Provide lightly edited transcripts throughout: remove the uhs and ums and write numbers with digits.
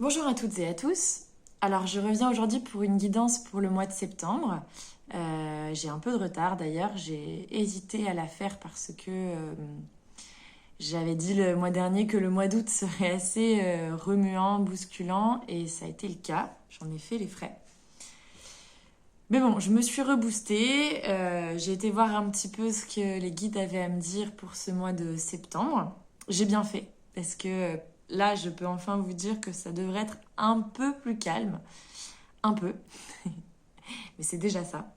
Bonjour à toutes et à tous. Alors je reviens aujourd'hui pour une guidance pour le mois de septembre. J'ai un peu de retard d'ailleurs, j'ai hésité à la faire parce que j'avais dit le mois dernier que le mois d'août serait assez remuant, bousculant et ça a été le cas, j'en ai fait les frais. Mais bon, je me suis reboostée, j'ai été voir un petit peu ce que les guides avaient à me dire pour ce mois de septembre. J'ai bien fait parce que là, je peux enfin vous dire que ça devrait être un peu plus calme. Un peu, mais c'est déjà ça.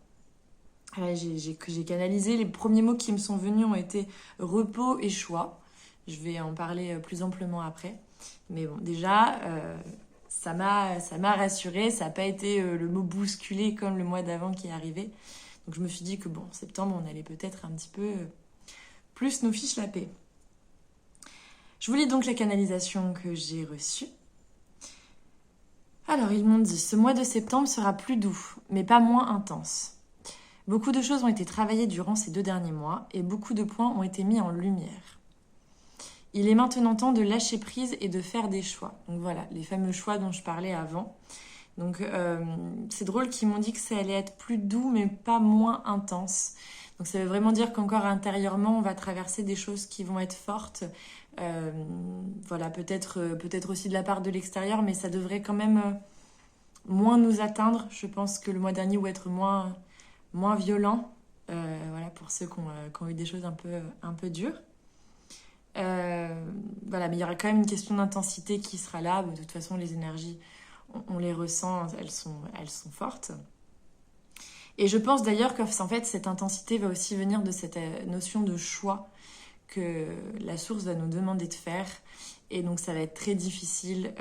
J'ai canalisé, les premiers mots qui me sont venus ont été repos et choix. Je vais en parler plus amplement après. Mais bon, déjà, ça m'a rassurée. Ça n'a pas été le mot bousculé comme le mois d'avant qui est arrivé. Donc je me suis dit que bon, en septembre, on allait peut-être un petit peu plus nous fiche la paix. Je vous lis donc la canalisation que j'ai reçue. Alors, ils m'ont dit, ce mois de septembre sera plus doux, mais pas moins intense. Beaucoup de choses ont été travaillées durant ces 2 derniers mois et beaucoup de points ont été mis en lumière. Il est maintenant temps de lâcher prise et de faire des choix. Donc voilà, les fameux choix dont je parlais avant. Donc c'est drôle qu'ils m'ont dit que ça allait être plus doux mais pas moins intense. Donc ça veut vraiment dire qu'encore intérieurement, on va traverser des choses qui vont être fortes. Voilà, peut-être aussi de la part de l'extérieur, mais ça devrait quand même moins nous atteindre. Je pense que le mois dernier, ou être moins violent. Voilà, pour ceux qui ont eu des choses un peu dures. Voilà, mais il y aura quand même une question d'intensité qui sera là. De toute façon, les énergies, on les ressent, elles sont fortes. Et je pense d'ailleurs que en fait, cette intensité va aussi venir de cette notion de choix que la source va nous demander de faire. Et donc, ça va être très difficile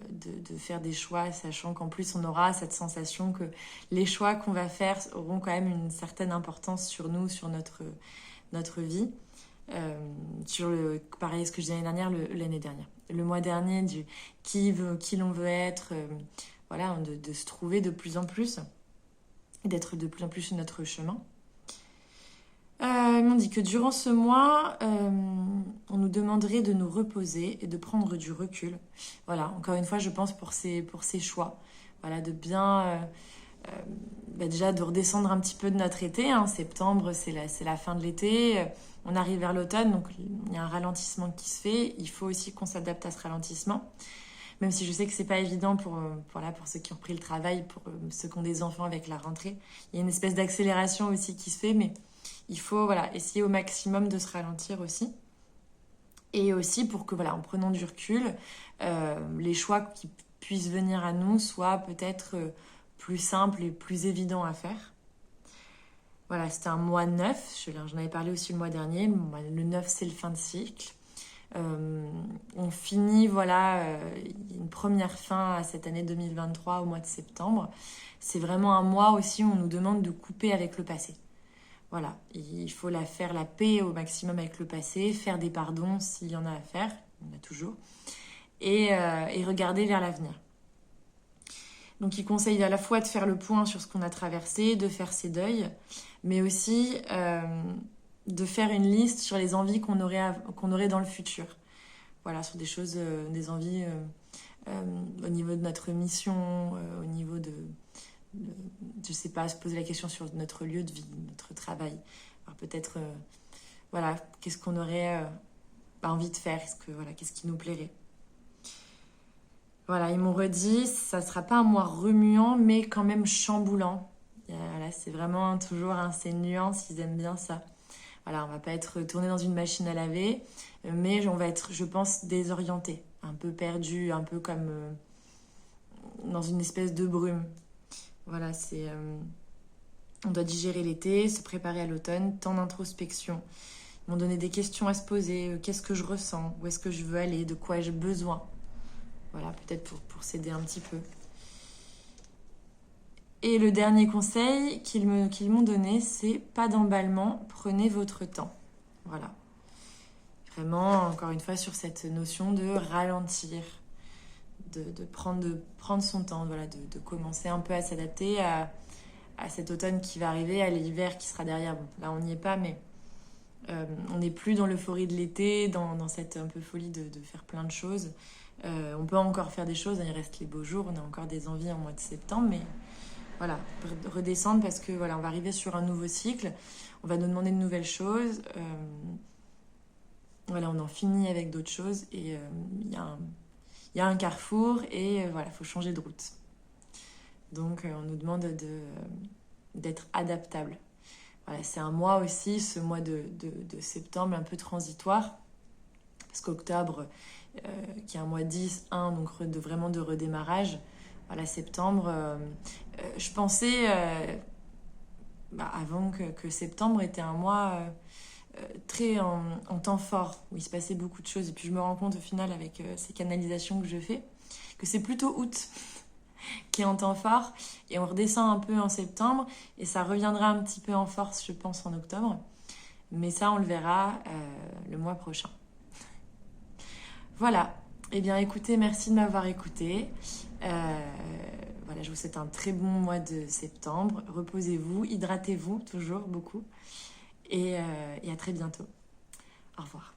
de faire des choix, sachant qu'en plus, on aura cette sensation que les choix qu'on va faire auront quand même une certaine importance sur nous, sur notre vie. Pareil, ce que je disais l'année dernière. Le mois dernier, du qui l'on veut être, voilà, de se trouver de plus en plus, et d'être de plus en plus sur notre chemin. Ils m'ont dit que durant ce mois, on nous demanderait de nous reposer et de prendre du recul. Voilà, encore une fois, je pense pour ces choix. Voilà, de bien, déjà de redescendre un petit peu de notre été. Hein. Septembre, c'est la fin de l'été. On arrive vers l'automne, donc il y a un ralentissement qui se fait. Il faut aussi qu'on s'adapte à ce ralentissement. Même si je sais que c'est pas évident pour ceux qui ont pris le travail, pour ceux qui ont des enfants avec la rentrée. Il y a une espèce d'accélération aussi qui se fait, mais il faut voilà, essayer au maximum de se ralentir aussi. Et aussi pour que, voilà, en prenant du recul, les choix qui puissent venir à nous soient peut-être plus simples et plus évidents à faire. Voilà, c'était un mois 9, j'en avais parlé aussi le mois dernier. Le 9, c'est le fin de cycle. On finit, voilà, une première fin à cette année 2023 au mois de septembre. C'est vraiment un mois aussi où on nous demande de couper avec le passé. Voilà, il faut faire la paix au maximum avec le passé, faire des pardons s'il y en a à faire, il y en a toujours, et regarder vers l'avenir. Donc il conseille à la fois de faire le point sur ce qu'on a traversé, de faire ses deuils, mais aussi de faire une liste sur les envies qu'on aurait dans le futur. Voilà, sur des choses, des envies au niveau de notre mission, au niveau je sais pas, se poser la question sur notre lieu de vie, notre travail. Alors peut-être, voilà, qu'est-ce qu'on aurait envie de faire, qu'est-ce qui nous plairait. Voilà, ils m'ont redit, ça ne sera pas un mois remuant, mais quand même chamboulant. Voilà, c'est vraiment toujours, c'est une nuance, ils aiment bien ça. Voilà, on va pas être tourné dans une machine à laver, mais on va être, je pense, désorienté, un peu perdu, un peu comme dans une espèce de brume. Voilà, on doit digérer l'été, se préparer à l'automne, temps d'introspection. Ils m'ont donné des questions à se poser, qu'est-ce que je ressens, où est-ce que je veux aller, de quoi j'ai besoin. Voilà, peut-être pour s'aider un petit peu. Et le dernier conseil qu'ils m'ont donné, c'est pas d'emballement, prenez votre temps. Voilà. Vraiment, encore une fois, sur cette notion de ralentir, de prendre son temps, voilà, de commencer un peu à s'adapter à cet automne qui va arriver, à l'hiver qui sera derrière. Bon, là, on n'y est pas, mais on n'est plus dans l'euphorie de l'été, dans cette un peu folie de faire plein de choses. On peut encore faire des choses, il reste les beaux jours, on a encore des envies en mois de septembre, mais voilà, redescendre parce que voilà, on va arriver sur un nouveau cycle, on va nous demander de nouvelles choses, voilà, on en finit avec d'autres choses et il y a un carrefour et voilà, il faut changer de route. Donc on nous demande d'être adaptable. Voilà, c'est un mois aussi, ce mois de septembre un peu transitoire, parce qu'octobre, qui est un mois 10, donc vraiment de redémarrage. Voilà, septembre, je pensais, avant que septembre était un mois très en temps fort, où il se passait beaucoup de choses. Et puis je me rends compte au final, avec ces canalisations que je fais, que c'est plutôt août qui est en temps fort. Et on redescend un peu en septembre, et ça reviendra un petit peu en force, je pense, en octobre. Mais ça, on le verra le mois prochain. Voilà. Eh bien, écoutez, merci de m'avoir écouté. Voilà, je vous souhaite un très bon mois de septembre. Reposez-vous, hydratez-vous toujours beaucoup. Et à très bientôt. Au revoir.